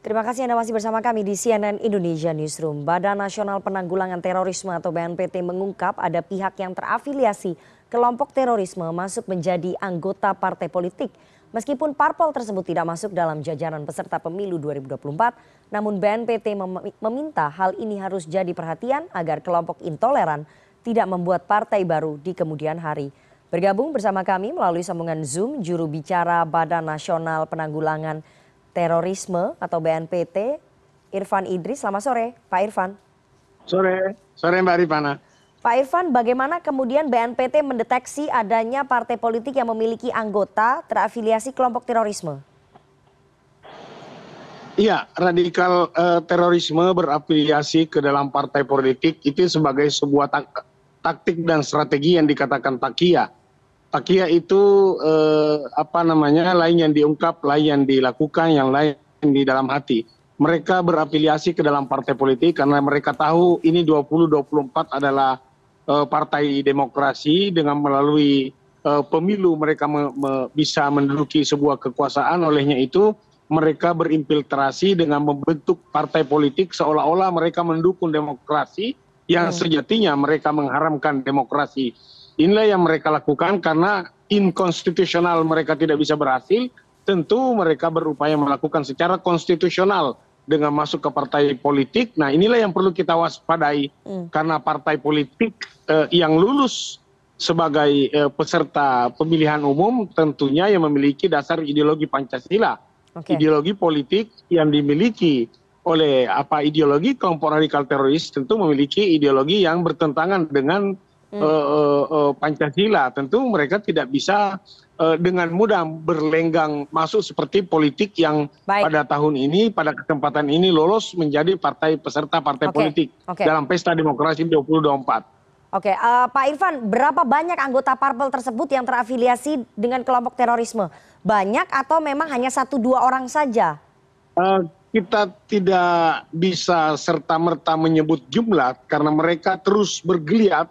Terima kasih Anda masih bersama kami di CNN Indonesia Newsroom. Badan Nasional Penanggulangan Terorisme atau BNPT mengungkap ada pihak yang terafiliasi kelompok terorisme masuk menjadi anggota partai politik. Meskipun parpol tersebut tidak masuk dalam jajaran peserta pemilu 2024, namun BNPT meminta hal ini harus jadi perhatian agar kelompok intoleran tidak membuat partai baru di kemudian hari. Bergabung bersama kami melalui sambungan Zoom juru bicara Badan Nasional Penanggulangan Terorisme atau BNPT, Irfan Idris. Selamat sore, Pak Irfan. Sore Mbak Rifana. Pak Irfan, bagaimana kemudian BNPT mendeteksi adanya partai politik yang memiliki anggota terafiliasi kelompok terorisme? Iya, radikal terorisme berafiliasi ke dalam partai politik itu sebagai sebuah taktik dan strategi yang dikatakan takia. Takia itu lain yang diungkap, lain yang dilakukan, yang lain di dalam hati. Mereka berafiliasi ke dalam partai politik karena mereka tahu ini 2024 adalah partai demokrasi, dengan melalui pemilu mereka bisa menduduki sebuah kekuasaan. Olehnya itu mereka berinfiltrasi dengan membentuk partai politik seolah-olah mereka mendukung demokrasi yang sejatinya mereka mengharamkan demokrasi. Inilah yang mereka lakukan karena inkonstitusional mereka tidak bisa berhasil. Tentu mereka berupaya melakukan secara konstitusional dengan masuk ke partai politik. Nah, inilah yang perlu kita waspadai karena partai politik yang lulus sebagai peserta pemilihan umum tentunya yang memiliki dasar ideologi Pancasila. Ideologi politik yang dimiliki oleh ideologi kelompok radikal teroris tentu memiliki ideologi yang bertentangan dengan Pancasila. Tentu mereka tidak bisa dengan mudah berlenggang masuk seperti politik yang pada tahun ini, pada kesempatan ini lolos menjadi peserta partai politik dalam pesta demokrasi 2024. Oke, Pak Irfan, berapa banyak anggota parpol tersebut yang terafiliasi dengan kelompok terorisme? Banyak atau memang hanya 1-2 orang saja? Kita tidak bisa serta-merta menyebut jumlah karena mereka terus bergeliat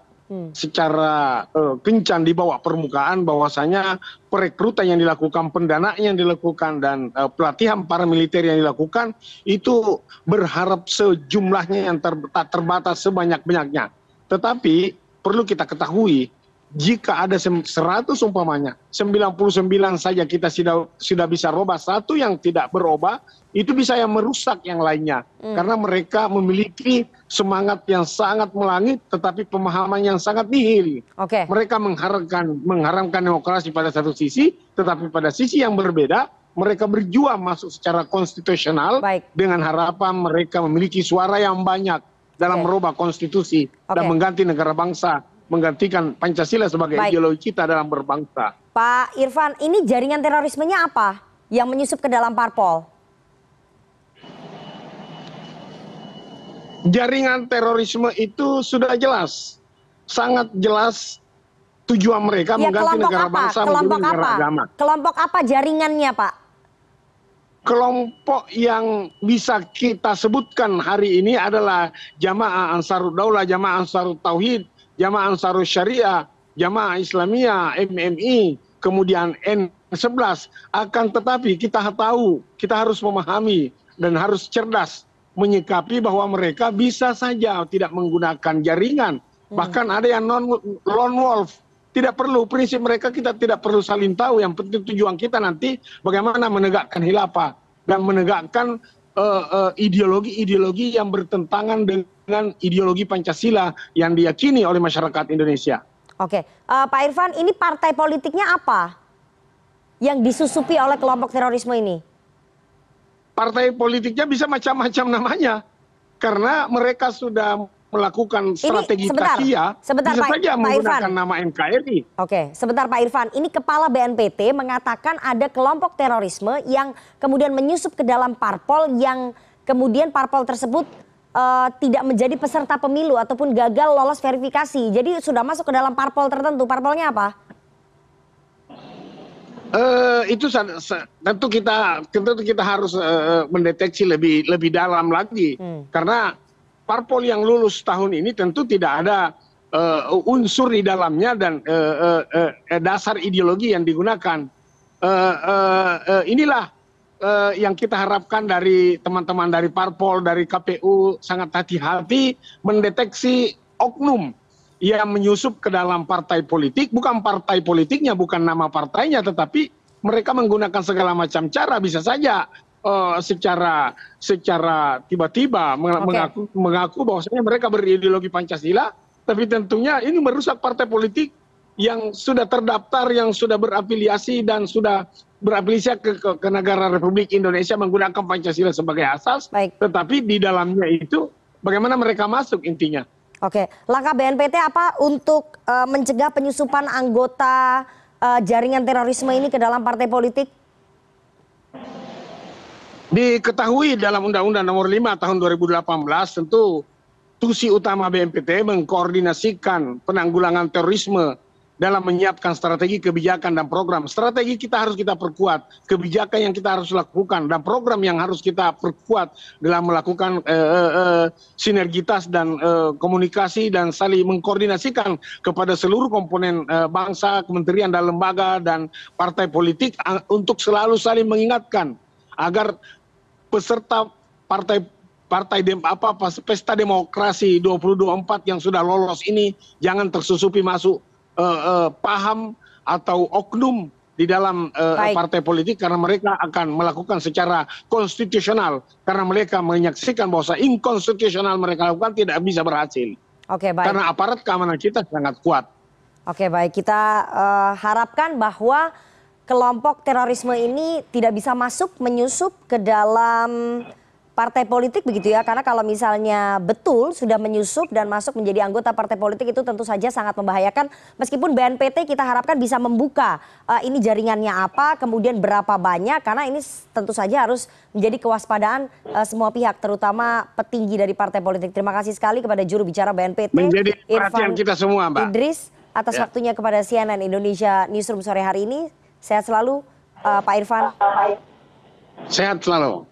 secara kencang di bawah permukaan, bahwasanya perekrutan yang dilakukan, pendanaan yang dilakukan, dan pelatihan paramiliter yang dilakukan itu berharap sejumlahnya yang tak terbatas sebanyak-banyaknya. Tetapi perlu kita ketahui, jika ada 100 umpamanya, 99 saja kita sudah bisa robah, satu yang tidak berubah, itu bisa yang merusak yang lainnya. Karena mereka memiliki semangat yang sangat melangit, tetapi pemahaman yang sangat nihil. Mereka mengharamkan demokrasi pada satu sisi, tetapi pada sisi yang berbeda, mereka berjuang masuk secara konstitusional dengan harapan mereka memiliki suara yang banyak dalam merubah konstitusi dan mengganti negara bangsa, menggantikan Pancasila sebagai ideologi kita dalam berbangsa. Pak Irfan, ini jaringan terorismenya apa yang menyusup ke dalam parpol? Jaringan terorisme itu sudah jelas, sangat jelas tujuan mereka mengganti negara bangsa menjadi negara agama. Kelompok apa jaringannya, Pak? Kelompok yang bisa kita sebutkan hari ini adalah Jamaah Ansarud Daulah, Jamaah Ansarut Tauhid, Jamaah Ansarus Syariah, Jamaah Islamiyah, MMI, kemudian N11. Akan tetapi kita tahu, kita harus memahami dan harus cerdas menyikapi bahwa mereka bisa saja tidak menggunakan jaringan. Bahkan ada yang lone wolf. Tidak perlu, prinsip mereka kita tidak perlu saling tahu. Yang penting tujuan kita nanti bagaimana menegakkan khilafah dan menegakkan ideologi-ideologi yang bertentangan dengan ideologi Pancasila yang diyakini oleh masyarakat Indonesia. Oke, Pak Irfan, ini partai politiknya apa yang disusupi oleh kelompok terorisme ini? Partai politiknya bisa macam-macam namanya, karena mereka sudah melakukan strategi takia, bisa saja menggunakan nama NKRI. Oke, sebentar Pak Irfan, ini Kepala BNPT mengatakan ada kelompok terorisme yang kemudian menyusup ke dalam parpol yang kemudian parpol tersebut tidak menjadi peserta pemilu ataupun gagal lolos verifikasi. Jadi sudah masuk ke dalam parpol tertentu. Parpolnya apa? Itu tentu kita harus mendeteksi lebih dalam lagi, karena parpol yang lulus tahun ini tentu tidak ada unsur di dalamnya dan dasar ideologi yang digunakan. Inilah yang kita harapkan dari teman-teman dari Parpol, dari KPU sangat hati-hati mendeteksi oknum yang menyusup ke dalam partai politik, bukan partai politiknya, bukan nama partainya, tetapi mereka menggunakan segala macam cara, bisa saja secara tiba-tiba mengaku bahwasanya mereka berideologi Pancasila, tapi tentunya ini merusak partai politik yang sudah terdaftar, yang sudah berafiliasi dan sudah berafiliasi ke negara Republik Indonesia menggunakan Pancasila sebagai asas, tetapi di dalamnya itu bagaimana mereka masuk intinya. Oke, langkah BNPT apa untuk mencegah penyusupan anggota jaringan terorisme ini ke dalam partai politik? Diketahui dalam Undang-Undang Nomor 5 Tahun 2018 tentu tusi utama BNPT mengkoordinasikan penanggulangan terorisme dalam menyiapkan strategi, kebijakan, dan program. Strategi kita harus kita perkuat, kebijakan yang kita harus lakukan, dan program yang harus kita perkuat dalam melakukan sinergitas dan komunikasi dan saling mengkoordinasikan kepada seluruh komponen bangsa, kementerian dan lembaga dan partai politik untuk selalu saling mengingatkan agar peserta pesta demokrasi 2024 yang sudah lolos ini jangan tersusupi masuk paham atau oknum di dalam partai politik, karena mereka akan melakukan secara konstitusional, karena mereka menyaksikan bahwa inkonstitusional mereka lakukan tidak bisa berhasil. Oke, baik. Karena aparat keamanan kita sangat kuat. Oke, baik, kita harapkan bahwa kelompok terorisme ini tidak bisa masuk menyusup ke dalam partai politik begitu ya, karena kalau misalnya betul sudah menyusup dan masuk menjadi anggota partai politik itu tentu saja sangat membahayakan, meskipun BNPT kita harapkan bisa membuka ini jaringannya apa, kemudian berapa banyak, karena ini tentu saja harus menjadi kewaspadaan semua pihak, terutama petinggi dari partai politik. Terima kasih sekali kepada juru bicara BNPT menjadi perhatian kita semua, Mbak Idris, atas waktunya kepada CNN Indonesia Newsroom sore hari ini. Sehat selalu Pak Irfan. Sehat selalu.